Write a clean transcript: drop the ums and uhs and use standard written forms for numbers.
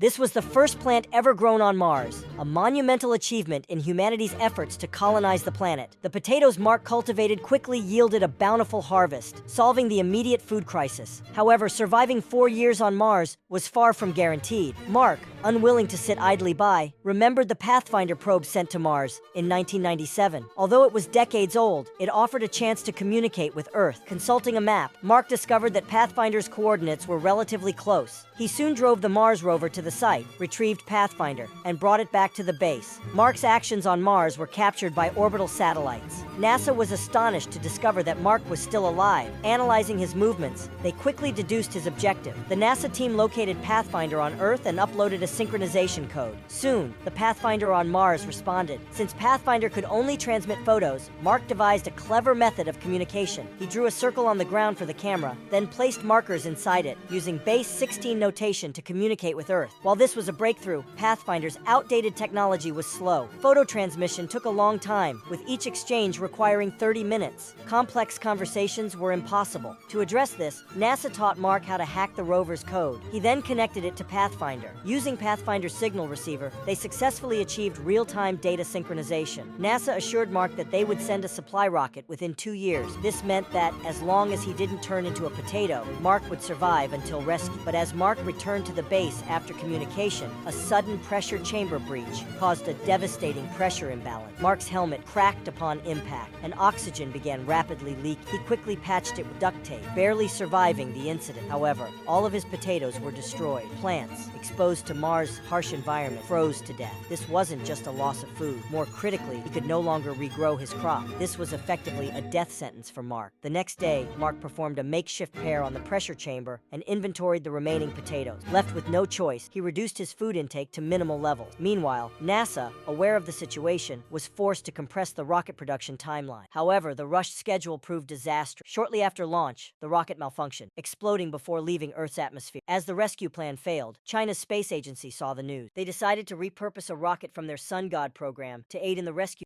This was the first plant ever grown on Mars, a monumental achievement in humanity's efforts to colonize the planet. The potatoes Mark cultivated quickly yielded a bountiful harvest, solving the immediate food crisis. However, surviving 4 years on Mars was far from guaranteed. Mark, unwilling to sit idly by, remembered the Pathfinder probe sent to Mars in 1997. Although it was decades old, it offered a chance to communicate with Earth. Consulting a map, Mark discovered that Pathfinder's coordinates were relatively close. He soon drove the Mars rover to the site, retrieved Pathfinder, and brought it back to the base. Mark's actions on Mars were captured by orbital satellites. NASA was astonished to discover that Mark was still alive. Analyzing his movements, they quickly deduced his objective. The NASA team located Pathfinder on Earth and uploaded a synchronization code. Soon, the Pathfinder on Mars responded. Since Pathfinder could only transmit photos, Mark devised a clever method of communication. He drew a circle on the ground for the camera, then placed markers inside it, using base 16 notation to communicate with Earth. While this was a breakthrough, Pathfinder's outdated technology was slow. Photo transmission took a long time, with each exchange requiring 30 minutes. Complex conversations were impossible. To address this, NASA taught Mark how to hack the rover's code. He then connected it to Pathfinder. Using Pathfinder's signal receiver, they successfully achieved real-time data synchronization. NASA assured Mark that they would send a supply rocket within 2 years. This meant that, as long as he didn't turn into a potato, Mark would survive until rescue. But as Mark returned to the base after communication, a sudden pressure chamber breach caused a devastating pressure imbalance. Mark's helmet cracked upon impact, and oxygen began rapidly leaking. He quickly patched it with duct tape, barely surviving the incident. However, all of his potatoes were destroyed. Plants, exposed to Mars' harsh environment, froze to death. This wasn't just a loss of food. More critically, he could no longer regrow his crop. This was effectively a death sentence for Mark. The next day, Mark performed a makeshift repair on the pressure chamber and inventoried the remaining potatoes. Left with no choice, he reduced his food intake to minimal levels. Meanwhile, NASA, aware of the situation, was forced to compress the rocket production timeline. However, the rushed schedule proved disastrous. Shortly after launch, the rocket malfunctioned, exploding before leaving Earth's atmosphere. As the rescue plan failed, China's space agency saw the news. They decided to repurpose a rocket from their Sun God program to aid in the rescue